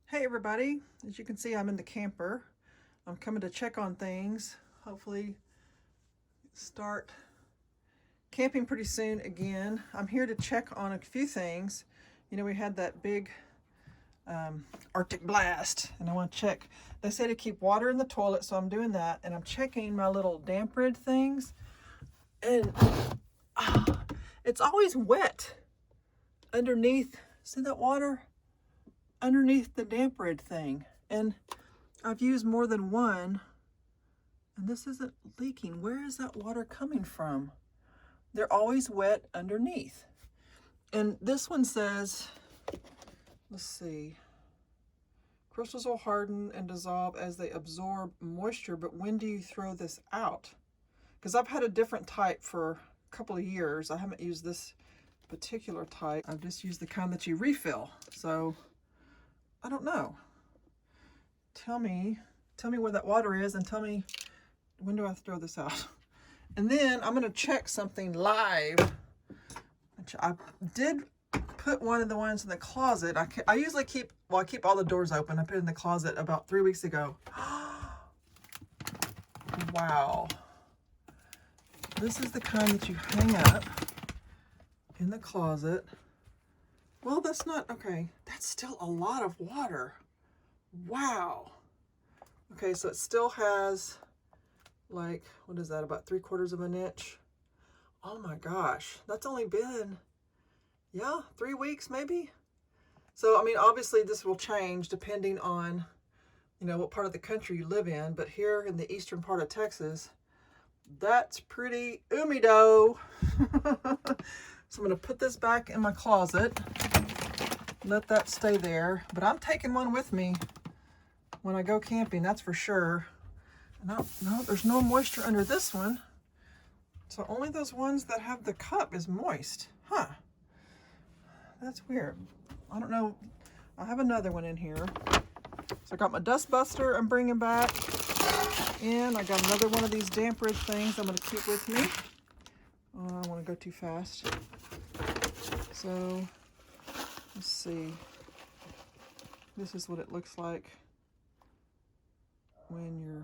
Hey everybody, as you can see I'm in the camper. I'm coming to check on things, hopefully start camping pretty soon again. I'm here to check on a few things. You know, we had that big Arctic blast and I want to check. They say to keep water in the toilet, so I'm doing that, and I'm checking my little damp rid things, and it's always wet underneath. See that water? Underneath the damp rid thing, and I've used more than one and this isn't leaking. Where is that water coming from? They're always wet underneath. And this one says, let's see, crystals will harden and dissolve as they absorb moisture, but when do you throw this out? Because I've had a different type for a couple of years. I haven't used this particular type. I've just used the kind that you refill. So I don't know. Tell me where that water is, and tell me, when do I throw this out? And then I'm gonna check something live. I did put one of the ones in the closet. I usually keep all the doors open. I put it in the closet about 3 weeks ago. Wow. This is the kind that you hang up in the closet. Well, that's not, okay. That's still a lot of water. Wow. Okay, so it still has, like, what is that, about 3/4 of an inch? Oh my gosh, that's only been, yeah, 3 weeks maybe? So, I mean, obviously this will change depending on, you know, what part of the country you live in, but here in the eastern part of Texas, that's pretty umido. So I'm gonna put this back in my closet, let that stay there, but I'm taking one with me when I go camping, that's for sure. No, there's no moisture under this one. So only those ones that have the cup is moist. Huh. That's weird. I don't know. I have another one in here. So I got my dust buster I'm bringing back. And I got another one of these damp rid things I'm going to keep with me. Oh, I don't want to go too fast. So let's see. This is what it looks like when you're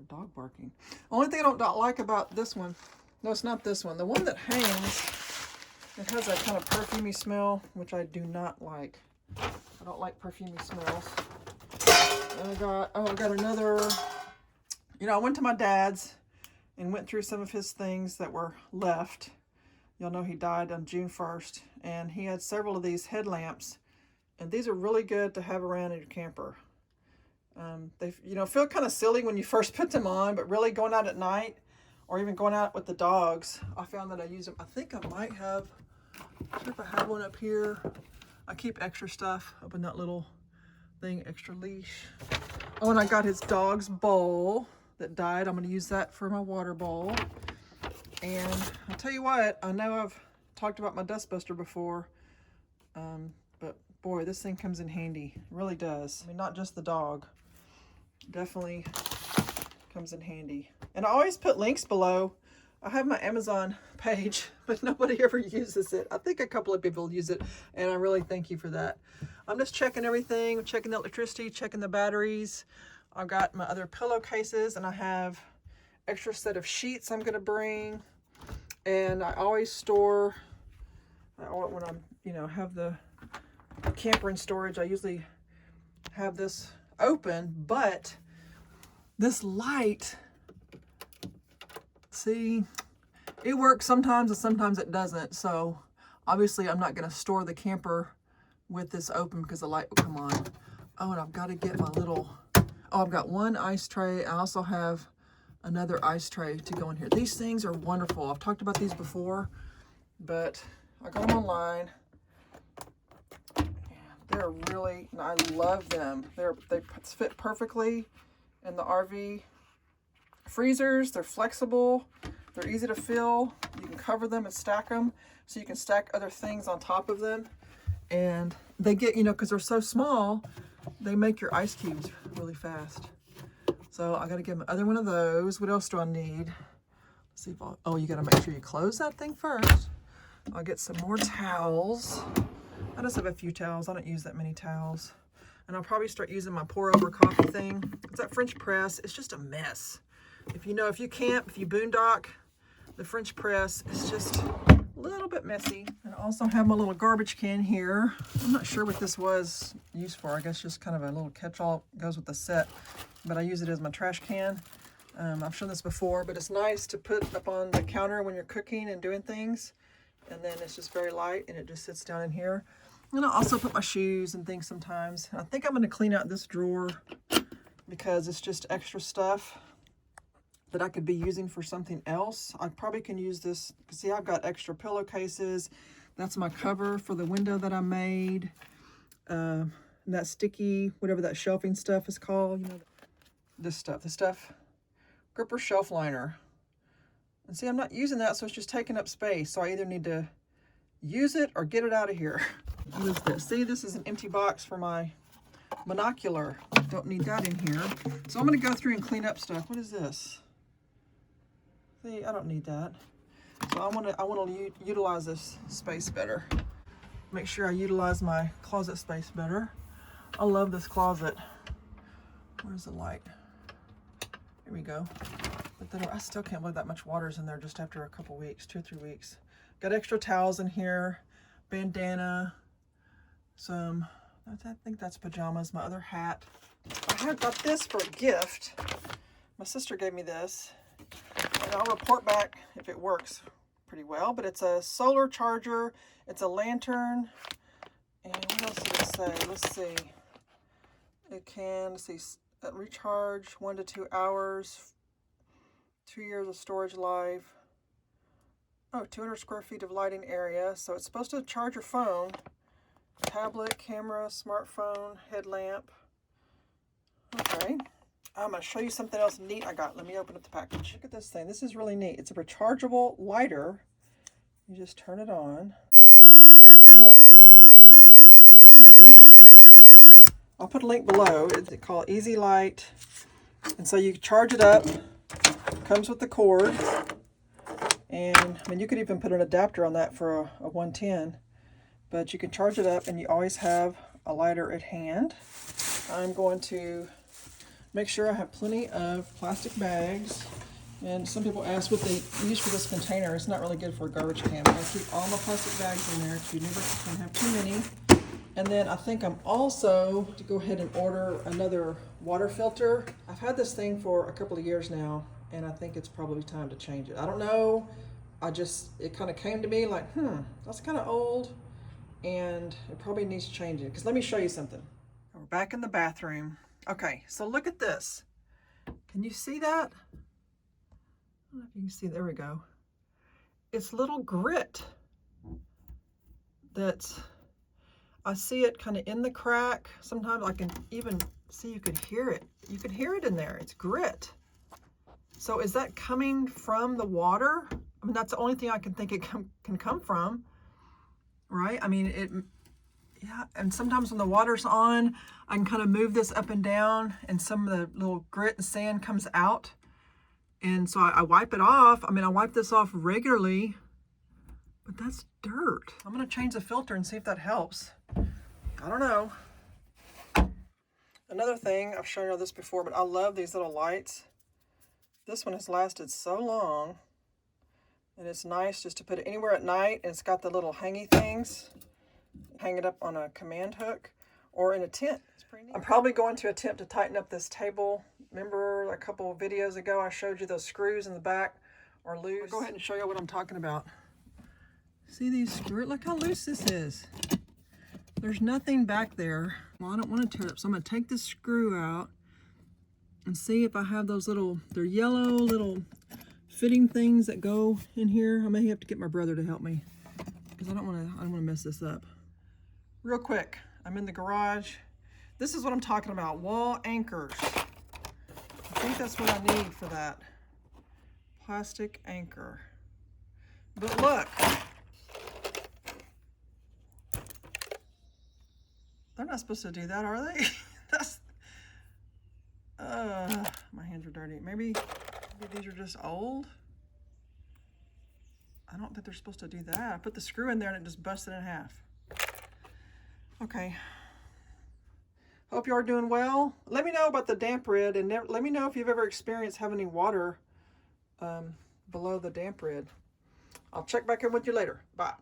dog barking. Only thing I don't like about this one, no, it's not this one. The one that hangs, it has that kind of perfumey smell, which I do not like. I don't like perfumey smells. And I got another, you know, I went to my dad's and went through some of his things that were left. Y'all know he died on June 1st, and he had several of these headlamps, and these are really good to have around in your camper. They, you know, feel kind of silly when you first put them on, but really going out at night or even going out with the dogs, I found that I use them. I think I might have, I'm sure if I have one up here. I keep extra stuff up in that little thing, extra leash. Oh, and I got his dog's bowl that died. I'm going to use that for my water bowl. And I'll tell you what, I know I've talked about my dust buster before, but boy, this thing comes in handy. It really does. I mean, not just the dog. Definitely comes in handy. And I always put links below. I have my Amazon page, but nobody ever uses it. I think a couple of people use it, and I really thank you for that. I'm just checking everything, checking the electricity, checking the batteries. I've got my other pillowcases, and I have extra set of sheets I'm gonna bring. And I always store, when I'm, you know, have the camper in storage, I usually have this open, but this light, see, it works sometimes and sometimes it doesn't. So obviously I'm not going to store the camper with this open because the light will come on. Oh, and I've got to get my little, I've got one ice tray. I also have another ice tray to go in here. These things are wonderful. I've talked about these before, but I got them online. They're really, I love them. They fit perfectly in the RV freezers. They're flexible. They're easy to fill. You can cover them and stack them, so you can stack other things on top of them. And they get, you know, because they're so small, they make your ice cubes really fast. So I got to get another one of those. What else do I need? Let's see if oh, you got to make sure you close that thing first. I'll get some more towels. I just have a few towels. I don't use that many towels. And I'll probably start using my pour over coffee thing. It's that French press. It's just a mess. If you camp, if you boondock, the French press is just a little bit messy. And I also have my little garbage can here. I'm not sure what this was used for. I guess just kind of a little catch-all, goes with the set. But I use it as my trash can. I've shown this before, but it's nice to put up on the counter when you're cooking and doing things. And then it's just very light and it just sits down in here. And I also put my shoes and things sometimes. I think I'm going to clean out this drawer because it's just extra stuff that I could be using for something else. I probably can use this. See, I've got extra pillowcases. That's my cover for the window that I made. And that sticky, whatever that shelving stuff is called. You know, this stuff. Gripper shelf liner. And see, I'm not using that, so it's just taking up space. So I either need to use it or get it out of here. What is this? See, this is an empty box for my monocular. Don't need that in here. So I'm going to go through and clean up stuff. What is this? See, I don't need that. So I want to utilize this space better. Make sure I utilize my closet space better. I love this closet. Where's the light? Here we go. But I still can't believe that much water's in there just after a couple weeks, 2 or 3 weeks. Got extra towels in here, bandana, I think that's pajamas, my other hat. I got this for a gift. My sister gave me this, and I'll report back if it works pretty well, but it's a solar charger, it's a lantern, and what else did it say? Let's see. It can, recharge 1 to 2 hours, 2 years of storage life. Oh, 200 square feet of lighting area. So it's supposed to charge your phone, tablet, camera, smartphone, headlamp. Okay. I'm going to show you something else neat I got. Let me open up the package. Look at this thing. This is really neat. It's a rechargeable lighter. You just turn it on. Look. Isn't that neat? I'll put a link below. It's called Easy Light. And so you charge it up. Comes with the cord. And I mean, you could even put an adapter on that for a 110, but you can charge it up and you always have a lighter at hand. I'm going to make sure I have plenty of plastic bags. And some people ask what they use for this container. It's not really good for a garbage can, but I keep all my plastic bags in there because you never can have too many. And then I think I'm also to go ahead and order another water filter. I've had this thing for a couple of years now, and I think it's probably time to change it. I don't know. It kind of came to me like, that's kind of old, and it probably needs changing. Because let me show you something. We're back in the bathroom. Okay, so look at this. Can you see that? I don't know if you can see. There we go. It's little grit that's, I see it kind of in the crack. Sometimes I can even see, you could hear it. You could hear it in there. It's grit. So is that coming from the water? I mean, that's the only thing I can think it can come from, right? I mean, yeah, and sometimes when the water's on, I can kind of move this up and down and some of the little grit and sand comes out. And so I wipe it off. I mean, I wipe this off regularly, but that's dirt. I'm gonna change the filter and see if that helps. I don't know. Another thing, I've shown you this before, but I love these little lights. This one has lasted so long, and it's nice just to put it anywhere at night, and it's got the little hangy things. Hang it up on a command hook or in a tent. It's pretty neat. I'm probably going to attempt to tighten up this table. Remember a couple of videos ago I showed you those screws in the back are loose? I'll go ahead and show you what I'm talking about. See these screws? Look how loose this is. There's nothing back there. Well, I don't want to tear it up, so I'm going to take this screw out and see if I have those they're yellow little fitting things that go in here. I may have to get my brother to help me because I don't want to mess this up. Real quick, I'm in the garage. This is what I'm talking about, wall anchors. I think that's what I need for that. Plastic anchor. But look, they're not supposed to do that, are they? My hands are dirty. Maybe these are just old. I don't think they're supposed to do that. I put the screw in there and it just busted in half. Okay. Hope you are doing well. Let me know about the damp red, and let me know if you've ever experienced having any water below the damp red. I'll check back in with you later. Bye.